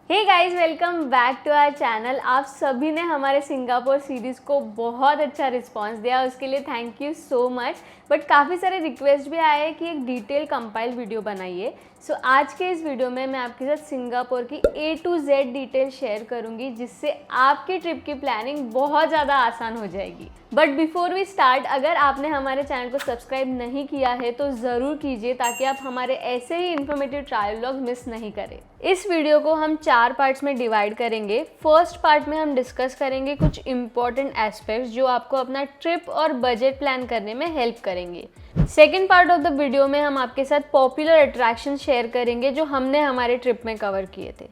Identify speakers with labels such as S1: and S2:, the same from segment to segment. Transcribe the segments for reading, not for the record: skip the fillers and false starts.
S1: Hey guys, welcome back to our channel. आप सभी ने हमारे सिंगापुर सीरीज़ को बहुत अच्छा रिस्पांस दिया, उसके लिए thank you so much. But काफ़ी सारे रिक्वेस्ट भी आए कि एक डिटेल कंपाइल्ड वीडियो बनाइए। सो आज के इस वीडियो में मैं आपके साथ सिंगापुर की A to Z detail share करूंगी, जिससे आपकी ट्रिप की प्लानिंग बहुत ज़्यादा आसान हो जाएगी। बट बिफोर वी स्टार्ट, अगर आपने हमारे चैनल को सब्सक्राइब नहीं किया है तो ज़रूर कीजिए, ताकि आप हमारे ऐसे ही इन्फॉर्मेटिव ट्रैवल व्लॉग मिस नहीं करें। इस वीडियो को हम 4 पार्ट्स में डिवाइड करेंगे। फर्स्ट पार्ट में हम डिस्कस करेंगे कुछ इंपॉर्टेंट एस्पेक्ट्स जो आपको अपना ट्रिप और बजट प्लान करने में हेल्प करेंगे। Second part of the video में हम आपके साथ पॉपुलर अट्रैक्शन शेयर करेंगे जो हमने हमारे ट्रिप में कवर किए थे।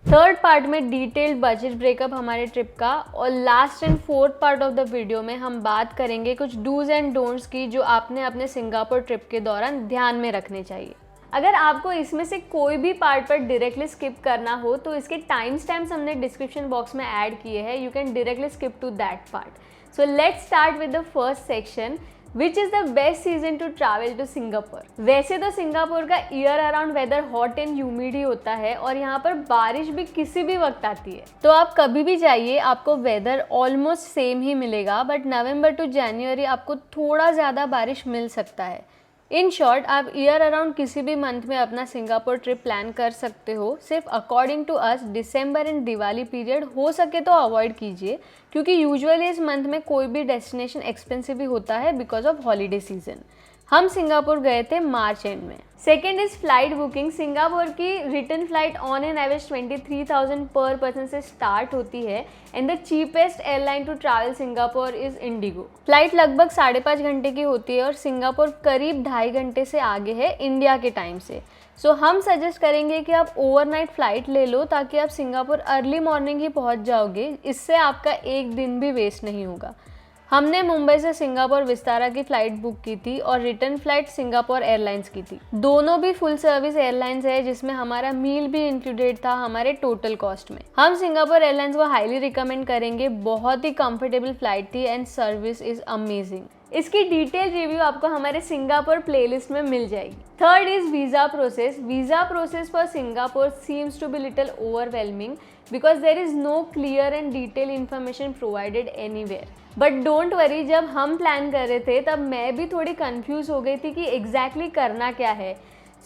S1: थर्ड पार्ट में डिटेल्ड बजट ब्रेकअप हमारे ट्रिप का, और last and fourth part of the video में हम बात करेंगे कुछ डूज एंड डोंट्स की जो आपने अपने सिंगापुर ट्रिप के दौरान ध्यान में रखने चाहिए। अगर आपको इसमें से कोई भी पार्ट पर डायरेक्टली स्किप करना हो तो इसके टाइम स्टैम्प्स हमने डिस्क्रिप्शन बॉक्स में ऐड किए हैं। You can directly skip to that part. So let's start with the first section, which is the best season to travel to Singapore. वैसे तो सिंगापुर का year around weather hot and humid ही होता है, और यहाँ पर बारिश भी किसी भी वक्त आती है। तो आप कभी भी जाइए, आपको वेदर ऑलमोस्ट सेम ही मिलेगा। बट नवंबर टू जनवरी आपको थोड़ा ज़्यादा बारिश मिल सकता है। इन शॉर्ट, आप ईयर अराउंड किसी भी मंथ में अपना सिंगापुर ट्रिप प्लान कर सकते हो। सिर्फ according to us December and Diwali period हो सके तो अवॉइड कीजिए, क्योंकि यूजुअली इस मंथ में कोई भी डेस्टिनेशन एक्सपेंसिव भी होता है बिकॉज ऑफ हॉलीडे सीजन। हम सिंगापुर गए थे मार्च एंड में। Second is flight booking. Singapore की return flight on an average 23,000 per person से स्टार्ट होती है, and the cheapest airline to travel Singapore is IndiGo. Flight लगभग 5.5 घंटे की होती है, और सिंगापुर करीब 2.5 घंटे से आगे है इंडिया के टाइम से। सो हम सजेस्ट करेंगे कि आप ओवरनाइट फ्लाइट ले लो, ताकि आप सिंगापुर अर्ली मॉर्निंग ही पहुंच जाओगे। इससे आपका एक दिन भी वेस्ट नहीं होगा। हमने मुंबई से सिंगापुर विस्तारा की फ़्लाइट बुक की थी, और रिटर्न फ्लाइट सिंगापुर एयरलाइंस की थी। दोनों भी फुल सर्विस एयरलाइंस है, जिसमें हमारा मील भी इंक्लूडेड था हमारे टोटल कॉस्ट में। हम सिंगापुर एयरलाइंस को हाईली रिकमेंड करेंगे। बहुत ही कंफर्टेबल फ्लाइट थी एंड सर्विस इज अमेजिंग। इसकी डिटेल रिव्यू आपको हमारे सिंगापुर प्लेलिस्ट में मिल जाएगी। Third is visa process. Visa process for Singapore seems to be little overwhelming because there is no clear and detail information provided anywhere. But don't worry, जब हम plan कर रहे थे तब मैं भी थोड़ी कंफ्यूज हो गई थी कि एग्जैक्टली करना क्या है।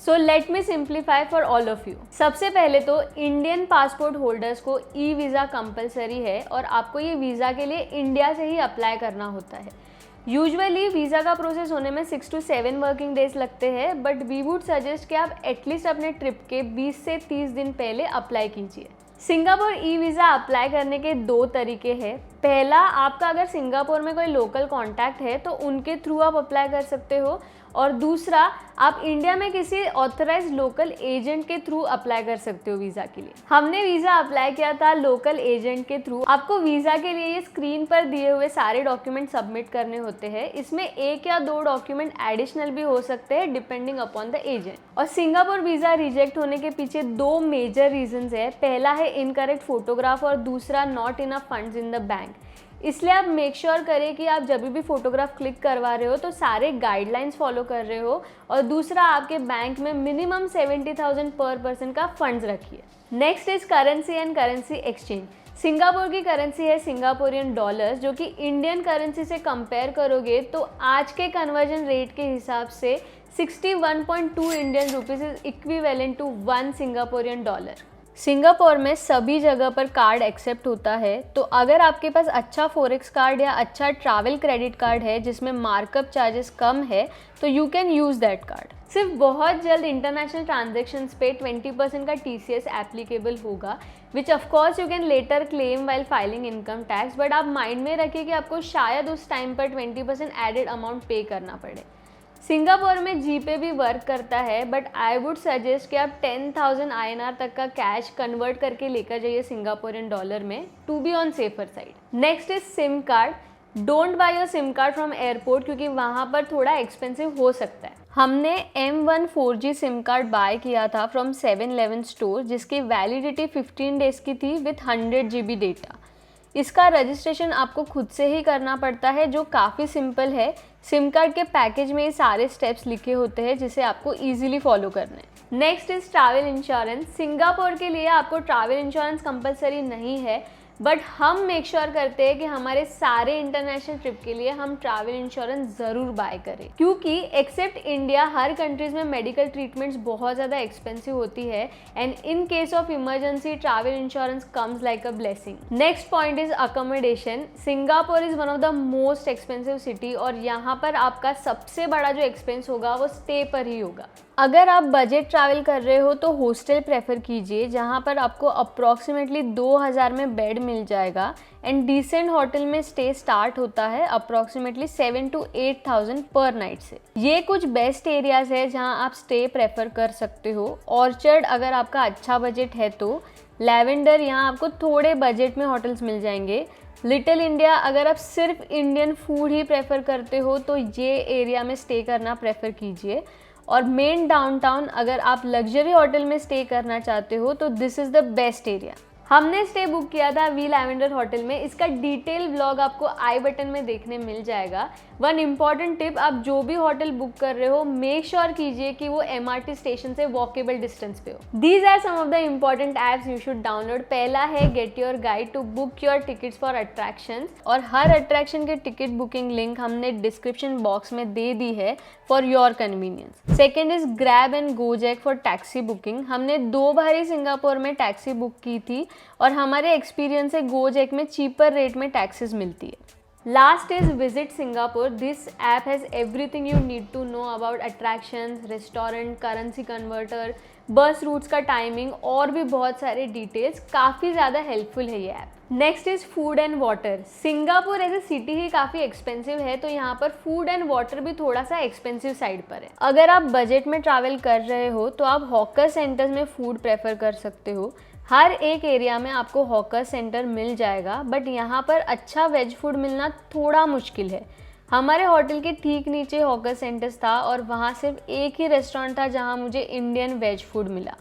S1: So let me simplify for all of you. सबसे पहले तो इंडियन पासपोर्ट होल्डर्स को ई वीज़ा कंपलसरी है, और आपको ये वीज़ा के लिए इंडिया से ही अप्लाई करना होता है। यूजुअली वीज़ा का प्रोसेस होने में 6 to 7 वर्किंग डेज लगते हैं, बट वी वुड सजेस्ट कि आप एटलीस्ट अपने ट्रिप के 20 से 30 दिन पहले अप्लाई कीजिए। सिंगापुर ई वीज़ा अप्लाई करने के 2 तरीके हैं। पहला, आपका अगर सिंगापुर में कोई लोकल कॉन्टैक्ट है तो उनके थ्रू आप अप्लाई कर सकते हो, और दूसरा, आप इंडिया में किसी ऑथराइज्ड लोकल एजेंट के थ्रू अप्लाई कर सकते हो वीज़ा के लिए। हमने वीज़ा अप्लाई किया था लोकल एजेंट के थ्रू। आपको वीज़ा के लिए ये स्क्रीन पर दिए हुए सारे डॉक्यूमेंट सबमिट करने होते हैं। इसमें 1 या 2 डॉक्यूमेंट एडिशनल भी हो सकते हैं डिपेंडिंग अपॉन द एजेंट। और सिंगापुर वीज़ा रिजेक्ट होने के पीछे 2 मेजर रीजंस है। पहला है इनकरेक्ट फोटोग्राफ, और दूसरा not enough funds in the bank. इसलिए आप मेक श्योर करें कि आप जब भी फोटोग्राफ क्लिक करवा रहे हो तो सारे गाइडलाइंस फॉलो कर रहे हो, और दूसरा, आपके बैंक में मिनिमम 70,000 पर पर्सन का फंड्स रखिए। Next is currency and currency exchange. Singapore की करेंसी है सिंगापुरियन डॉलर्स, जो कि इंडियन करेंसी से कंपेयर करोगे तो आज के कन्वर्जन रेट के हिसाब से 61.2 Indian rupees is equivalent to 1 Singaporean dollar. Singapore में सभी जगह पर कार्ड एक्सेप्ट होता है, तो अगर आपके पास अच्छा फॉरेक्स कार्ड या अच्छा ट्रैवल क्रेडिट कार्ड है जिसमें मार्कअप चार्जेस कम है, तो you can use that card. सिर्फ बहुत जल्द इंटरनेशनल ट्रांजैक्शंस पे 20% का TCS एप्लीकेबल होगा, विच of course you can letter claim while filing income tax. But आप माइंड में रखिए कि आपको शायद उस टाइम पर 20% एडेड अमाउंट पे करना पड़े। सिंगापुर में जीपे भी वर्क करता है, बट आई वुड सजेस्ट कि आप 10,000 INR तक का कैश कन्वर्ट करके लेकर जाइए सिंगापुरियन डॉलर में, to be on safer side. Next is SIM card. Don't buy your SIM card from airport, क्योंकि वहाँ पर थोड़ा एक्सपेंसिव हो सकता है। हमने M1 4G SIM card bye किया था फ्रॉम 7-Eleven स्टोर, जिसकी वैलिडिटी 15 डेज़ की थी विथ 100 GB डेटा। इसका रजिस्ट्रेशन आपको खुद से ही करना पड़ता है, जो काफ़ी सिंपल है। सिम कार्ड के पैकेज में ये सारे स्टेप्स लिखे होते हैं जिसे आपको ईजिली फॉलो करने हैं। Next is travel insurance. Singapore के लिए आपको ट्रैवल इंश्योरेंस कंपलसरी नहीं है, बट हम मेक श्योर करते हैं कि हमारे सारे इंटरनेशनल ट्रिप के लिए हम ट्रैवल इंश्योरेंस ज़रूर बाय करें, क्योंकि एक्सेप्ट इंडिया हर कंट्रीज़ में मेडिकल ट्रीटमेंट्स बहुत ज़्यादा एक्सपेंसिव होती है and in case of emergency travel insurance comes like a blessing. Next point is accommodation. Singapore is one of the most expensive city और यहाँ पर आपका सबसे बड़ा जो एक्सपेंस होगा वो स्टे पर ही होगा। अगर आप बजट ट्रैवल कर रहे हो तो हॉस्टल प्रेफर कीजिए, जहाँ पर आपको अप्रॉक्सीमेटली 2000 में बेड मिल जाएगा एंड डिसेंट होटल में स्टे स्टार्ट होता है अप्रॉक्सीमेटली 7 to 8000 पर नाइट से। ये कुछ बेस्ट एरियाज है जहाँ आप स्टे प्रेफर कर सकते हो। ऑर्चर्ड अगर आपका अच्छा बजट है तो, लैवेंडर यहाँ आपको थोड़े बजट में होटल्स मिल जाएंगे। लिटिल इंडिया अगर आप सिर्फ इंडियन फूड ही प्रेफर करते हो तो ये एरिया में स्टे करना प्रेफर कीजिए। और मेन डाउनटाउन अगर आप लग्जरी होटल में स्टे करना चाहते हो तो this is the best area. हमने स्टे बुक किया था वी लैवेंडर होटल में, इसका डिटेल व्लॉग आपको आई बटन में देखने मिल जाएगा। वन इम्पॉर्टेंट टिप, आप जो भी होटल बुक कर रहे हो मेक श्योर कीजिए कि वो MRT स्टेशन से वॉकेबल डिस्टेंस पे हो। These are some of the important apps you should download. पहला है get your guide to book your tickets for attractions, और हर अट्रैक्शन के टिकट बुकिंग लिंक हमने डिस्क्रिप्शन बॉक्स में दे दी है for your convenience. Second is Grab and Gojek for taxi booking. हमने 2 बार ही सिंगापुर में टैक्सी बुक की थी और हमारे एक्सपीरियंस से गोजैक में चीपर रेट में टैक्सीज मिलती है। Last is visit Singapore. This app has everything you need to know about attractions, restaurant, currency converter, bus routes का टाइमिंग और भी बहुत सारे डिटेल्स। काफ़ी ज़्यादा हेल्पफुल है ये app. Next is food and water. Singapore as a city ही काफ़ी एक्सपेंसिव है, तो यहाँ पर फूड एंड वाटर भी थोड़ा सा एक्सपेंसिव साइड पर है। अगर आप बजट में ट्रैवल कर रहे हो तो आप हॉकर सेंटर्स में फूड प्रेफर कर सकते हो। हर एक एरिया में आपको हॉकर सेंटर मिल जाएगा, बट यहाँ पर अच्छा वेज फूड मिलना थोड़ा मुश्किल है। हमारे होटल के ठीक नीचे हॉकर सेंटर्स था और वहाँ सिर्फ एक ही रेस्टोरेंट था जहाँ मुझे इंडियन वेज फूड मिला।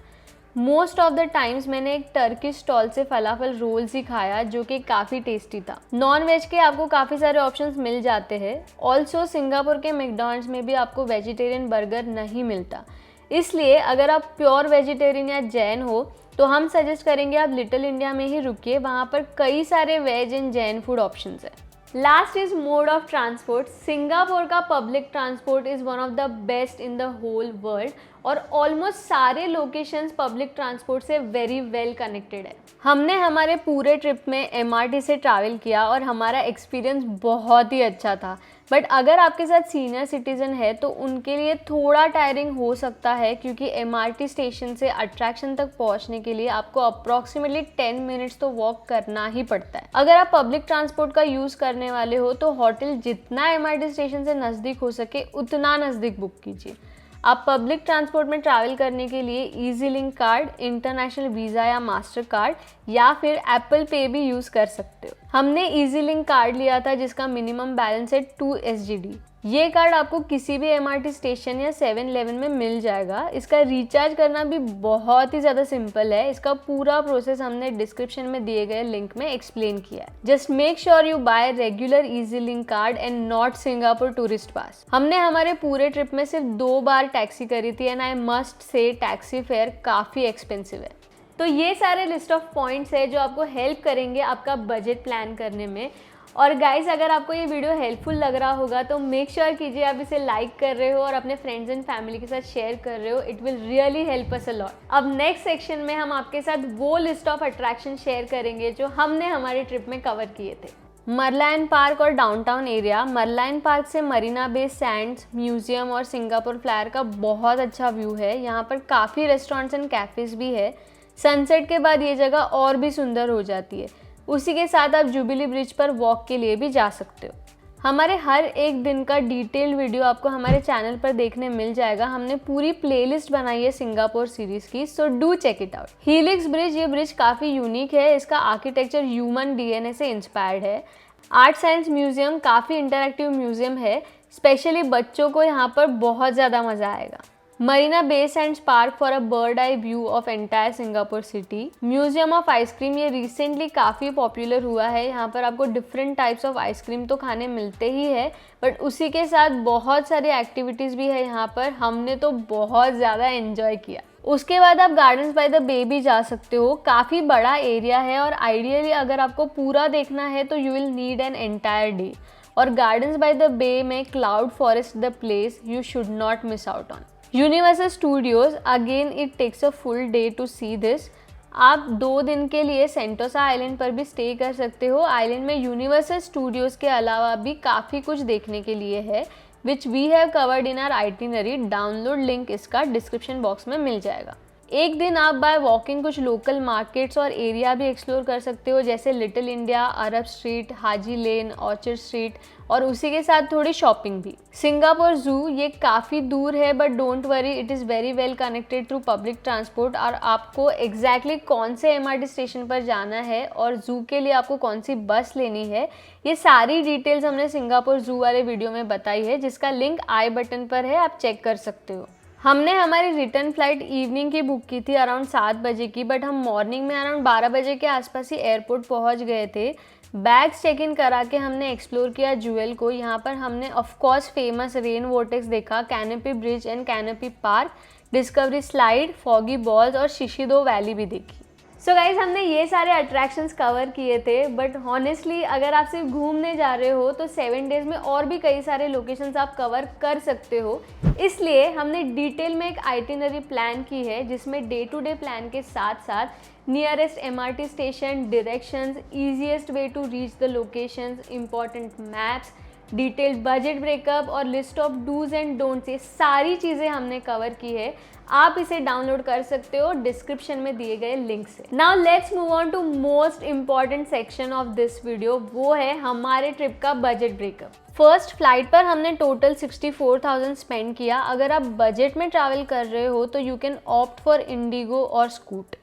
S1: मोस्ट ऑफ द टाइम्स मैंने एक टर्किश स्टॉल से फलाफल रोल्स ही खाया जो कि काफ़ी टेस्टी था। नॉन वेज के आपको काफ़ी सारे ऑप्शंस मिल जाते हैं। ऑल्सो सिंगापुर के मैकडॉनल्ड्स में भी आपको वेजिटेरियन बर्गर नहीं मिलता, इसलिए अगर आप प्योर वेजिटेरियन या जैन हो तो हम सजेस्ट करेंगे आप लिटिल इंडिया में ही रुकिए, वहाँ पर कई सारे veg and Jain food options है। Last is mode of transport. Singapore का public transport is one of the best in the whole world और ऑलमोस्ट सारे लोकेशंस पब्लिक ट्रांसपोर्ट से वेरी वेल कनेक्टेड है। हमने हमारे पूरे ट्रिप में MRT से ट्रैवल किया और हमारा एक्सपीरियंस बहुत ही अच्छा था, बट अगर आपके साथ सीनियर सिटीज़न है तो उनके लिए थोड़ा टायरिंग हो सकता है, क्योंकि MRT स्टेशन से अट्रैक्शन तक पहुंचने के लिए आपको अप्रॉक्सीमेटली 10 मिनट्स तो वॉक करना ही पड़ता है। अगर आप पब्लिक ट्रांसपोर्ट का यूज़ करने वाले हो तो होटल जितना MRT स्टेशन से नज़दीक हो सके उतना नज़दीक बुक कीजिए। आप पब्लिक ट्रांसपोर्ट में ट्रैवल करने के लिए easy link card, international visa या मास्टर कार्ड या फिर एप्पल पे भी यूज़ कर सकते हो। हमने ईजी लिंक कार्ड लिया था जिसका मिनिमम बैलेंस है 2 SGD। ये कार्ड आपको किसी भी MRT स्टेशन या 7-Eleven में मिल जाएगा। इसका रिचार्ज करना भी बहुत ही ज़्यादा सिंपल है। इसका पूरा प्रोसेस हमने डिस्क्रिप्शन में दिए गए लिंक में एक्सप्लेन किया है। Just make sure you buy regular EZ link card and not Singapore tourist pass. हमने हमारे पूरे ट्रिप में सिर्फ 2 बार टैक्सी करी थी and I must say taxi fare काफ़ी एक्सपेंसिव है। तो ये सारे लिस्ट ऑफ पॉइंट्स है जो आपको हेल्प करेंगे आपका बजट प्लान करने में। और गाइस, अगर आपको ये वीडियो हेल्पफुल लग रहा होगा तो मेक श्योर कीजिए आप इसे लाइक कर रहे हो और अपने फ्रेंड्स एंड फैमिली के साथ शेयर कर रहे हो। It will really help us a lot. अब नेक्स्ट सेक्शन में हम आपके साथ वो लिस्ट ऑफ अट्रैक्शन शेयर करेंगे जो हमने हमारे ट्रिप में कवर किए थे। मरलायन पार्क और डाउनटाउन एरिया। मरलायन पार्क से मरीना बे सैंड्स, म्यूजियम और सिंगापुर फ्लायर का बहुत अच्छा व्यू है। यहाँ पर काफ़ी रेस्टोरेंट्स एंड कैफ़ेज़ भी है। सनसेट के बाद ये जगह और भी सुंदर हो जाती है। उसी के साथ आप जुबिली ब्रिज पर वॉक के लिए भी जा सकते हो। हमारे हर एक दिन का डिटेल्ड वीडियो आपको हमारे चैनल पर देखने मिल जाएगा। हमने पूरी प्लेलिस्ट बनाई है सिंगापुर सीरीज़ की, so do check it out. Helix bridge, ये ब्रिज काफ़ी यूनिक है। इसका आर्किटेक्चर ह्यूमन DNA से इंस्पायर्ड है। आर्ट साइंस म्यूजियम काफ़ी इंटरैक्टिव म्यूजियम है। स्पेशली बच्चों को यहाँ पर बहुत ज़्यादा मज़ा आएगा। Marina Bay Sands Park for a bird eye view of entire Singapore city. Museum of ice cream, ये रिसेंटली काफ़ी पॉपुलर हुआ है। यहाँ पर आपको डिफरेंट टाइप्स ऑफ आइसक्रीम तो खाने मिलते ही है, बट उसी के साथ बहुत सारी एक्टिविटीज़ भी है यहाँ पर। हमने तो बहुत ज़्यादा एंजॉय किया। उसके बाद आप गार्डन्स बाय द बे भी जा सकते हो। काफ़ी बड़ा एरिया है और आइडियली अगर आपको पूरा देखना है तो you will need an entire day. और गार्डन्स बाय द बे में Cloud Forest the place you should not miss out on. Universal Studios, again it takes a full day to see this. आप 2 दिन के लिए Sentosa island पर भी stay कर सकते हो। आइलैंड में यूनिवर्सल स्टूडियोज़ के अलावा भी काफ़ी कुछ देखने के लिए है, which we have covered in our itinerary. Download link इसका डिस्क्रिप्शन बॉक्स में मिल जाएगा। एक दिन आप बाय वॉकिंग कुछ लोकल मार्केट्स और एरिया भी एक्सप्लोर कर सकते हो, जैसे Little India, Arab Street, Haji Lane, Orchard Street, और उसी के साथ थोड़ी शॉपिंग भी। सिंगापुर ज़ू, ये काफ़ी दूर है but don't worry, it is very well connected through public transport. और आपको एग्जैक्टली कौन से MRT स्टेशन पर जाना है और ज़ू के लिए आपको कौन सी बस लेनी है, ये सारी डिटेल्स हमने सिंगापुर ज़ू वाले वीडियो में बताई है, जिसका लिंक आई बटन पर है, आप चेक कर सकते हो। हमने हमारी रिटर्न फ्लाइट इवनिंग की बुक की थी अराउंड 7 बजे की, बट हम मॉर्निंग में अराउंड 12 बजे के आसपास ही एयरपोर्ट पहुंच गए थे। बैग्स चेक इन करा के हमने एक्सप्लोर किया ज्वेल को। यहाँ पर हमने ऑफकोर्स फेमस रेन वोर्टेक्स देखा, canopy bridge and canopy park, discovery slide, foggy balls और शिशिदो वैली भी देखी। सो गाइज, हमने ये सारे अट्रैक्शंस कवर किए थे, बट हॉनेस्टली अगर आप सिर्फ घूमने जा रहे हो तो 7 डेज़ में और भी कई सारे लोकेशंस आप कवर कर सकते हो। इसलिए हमने डिटेल में एक आइटिनरी प्लान की है, जिसमें डे टू डे प्लान के साथ साथ nearest MRT station, directions, easiest way to reach the locations, important maps, detailed budget breakup और list of dos and don'ts, ये सारी चीज़ें हमने कवर की है। आप इसे डाउनलोड कर सकते हो डिस्क्रिप्शन में दिए गए लिंक से। Now let's move on to most important section of this video, वो है हमारे ट्रिप का बजट ब्रेकअप। फर्स्ट, फ्लाइट पर हमने टोटल 64,000 स्पेंड किया। अगर आप बजट में ट्रैवल कर रहे हो तो you can opt for IndiGo और Scoot.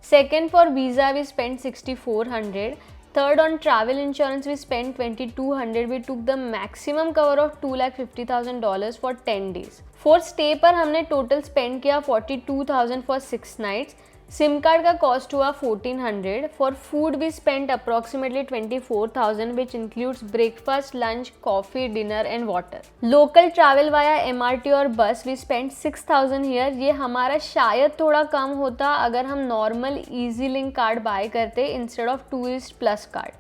S1: Second, for visa we spend 6,400. Third, on travel insurance we spent 2,200. We took the maximum cover of $250,000 for 10 days. Fourth, stay पर हमने टोटल स्पेंड किया 42,000 फॉर 6 नाइट्स। सिम कार्ड का cost हुआ 1,400. For food we spend approximately 24,000 which includes breakfast, lunch, coffee, dinner and water. Local travel via MRT और बस we spend 6,000 here. ये हमारा शायद थोड़ा कम होता अगर हम normal EZ link card buy करते instead of tourist plus card,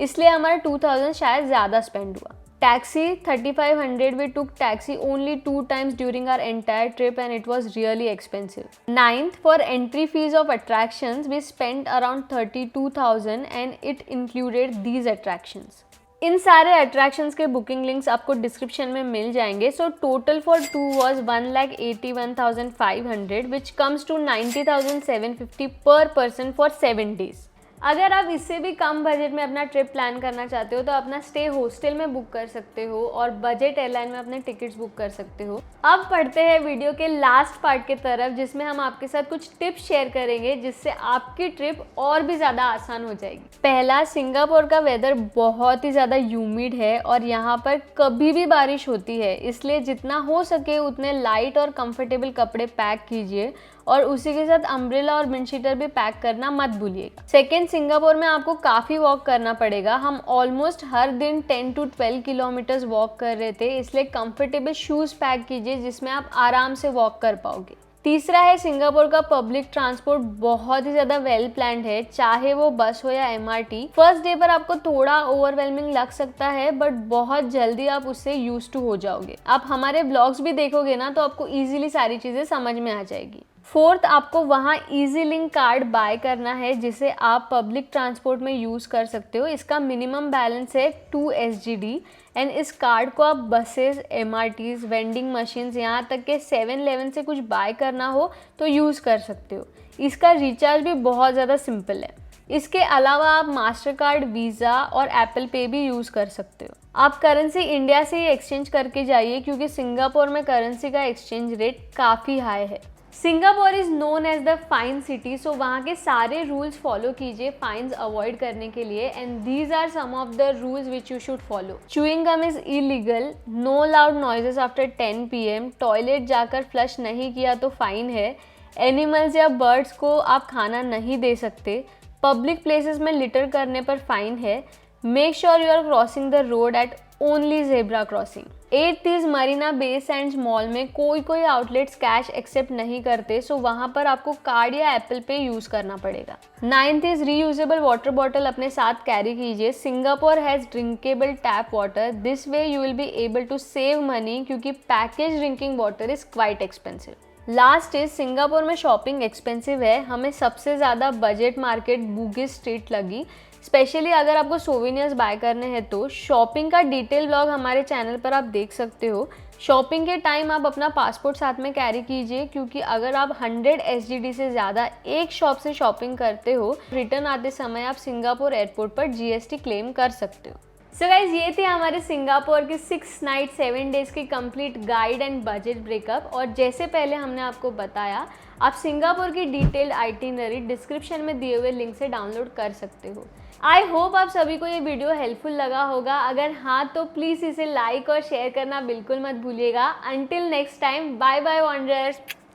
S1: इसलिए हमारा 2,000 शायद ज़्यादा स्पेंड हुआ। Taxi 3,500. We took taxi only 2 times during our entire trip and it was really expensive. Ninth, for entry fees of attractions we spent around 32,000 and it included these attractions. इन सारे attractions के booking links आपको description में मिल जाएंगे। So total for 2 was 1,81,500 which comes to 90,750 per person for 7 days. अगर आप इससे भी कम बजट में अपना ट्रिप प्लान करना चाहते हो तो अपना स्टे हॉस्टल में बुक कर सकते हो और बजट एयरलाइन में अपने टिकट्स बुक कर सकते हो। अब पढ़ते हैं वीडियो के लास्ट पार्ट की तरफ, जिसमें हम आपके साथ कुछ टिप्स शेयर करेंगे जिससे आपकी ट्रिप और भी ज़्यादा आसान हो जाएगी। पहला, सिंगापुर का वेदर बहुत ही ज़्यादा ह्यूमिड है और यहाँ पर कभी भी बारिश होती है, इसलिए जितना हो सके उतने लाइट और कंफर्टेबल कपड़े पैक कीजिए और उसी के साथ अम्ब्रेला और विंड शीटर भी पैक करना मत भूलिएगा। सेकेंड, सिंगापुर में आपको काफ़ी वॉक करना पड़ेगा। हम ऑलमोस्ट हर दिन 10 to 12 किलोमीटर्स वॉक कर रहे थे, इसलिए कंफर्टेबल शूज़ पैक कीजिए जिसमें आप आराम से वॉक कर पाओगे। तीसरा है, सिंगापुर का पब्लिक ट्रांसपोर्ट बहुत ही ज़्यादा वेल प्लान्ड है, चाहे वो बस हो या MRT। फर्स्ट डे पर आपको थोड़ा ओवरवेलमिंग लग सकता है बट बहुत जल्दी आप उससे यूज टू हो जाओगे। आप हमारे ब्लॉग्स भी देखोगे ना तो आपको ईजिली सारी चीज़ें समझ में आ जाएगी। फोर्थ, आपको वहाँ ईजी लिंक कार्ड बाय करना है जिसे आप पब्लिक ट्रांसपोर्ट में यूज़ कर सकते हो। इसका मिनिमम बैलेंस है 2 SGD एंड इस कार्ड को आप बसेस, MRTs, वेंडिंग मशीन्स, यहाँ तक के 7-Eleven से कुछ बाय करना हो तो यूज़ कर सकते हो। इसका रिचार्ज भी बहुत ज़्यादा सिंपल है। इसके अलावा आप मास्टर कार्ड, वीज़ा और एप्पल पे भी यूज़ कर सकते हो। आप करेंसी इंडिया से ही एक्सचेंज करके जाइए क्योंकि सिंगापुर में करेंसी का एक्सचेंज रेट काफ़ी हाई है। Singapore is known as the fine city, so वहाँ के सारे रूल्स फॉलो कीजिए फाइन्स अवॉइड करने के लिए, and these are some of the rules which you should follow. Chewing gum is illegal, no loud noises after 10 PM, toilet जाकर flush नहीं किया तो फाइन है, एनिमल्स या बर्ड्स को आप खाना नहीं दे सकते, पब्लिक प्लेसेस में लिटर करने पर फाइन है, make sure you are crossing the road at only zebra crossing. 8th is Marina Bay Sands mall में कोई आउटलेट्स कैश एक्सेप्ट नहीं करते, सो वहाँ पर आपको कार्ड या एप्पल पे यूज़ करना पड़ेगा। 9th is reusable water bottle अपने साथ कैरी कीजिए। Singapore has drinkable tap water, this way you will be able to save money क्योंकि package drinking water is quite expensive. Last is Singapore में shopping expensive है, हमें सबसे ज़्यादा budget market Bugis street लगी, स्पेशली अगर आपको सोवेनियर्स बाय करने हैं तो। शॉपिंग का डिटेल व्लॉग हमारे चैनल पर आप देख सकते हो। शॉपिंग के टाइम आप अपना पासपोर्ट साथ में कैरी कीजिए क्योंकि अगर आप 100 SGD से ज़्यादा एक शॉप से शॉपिंग करते हो, रिटर्न आते समय आप सिंगापुर एयरपोर्ट पर GST क्लेम कर सकते हो। सो गाइज, ये थे हमारे सिंगापुर के 6 नाइट 7 डेज़ की complete guide and budget breakup. और जैसे पहले हमने आपको बताया, आप सिंगापुर की डिटेल्ड आइटिनरी डिस्क्रिप्शन में दिए हुए लिंक से डाउनलोड कर सकते हो। आई होप आप सभी को ये वीडियो हेल्पफुल लगा होगा। अगर हाँ तो प्लीज़ इसे लाइक और शेयर करना बिल्कुल मत भूलिएगा। Until next time, bye bye wanderers.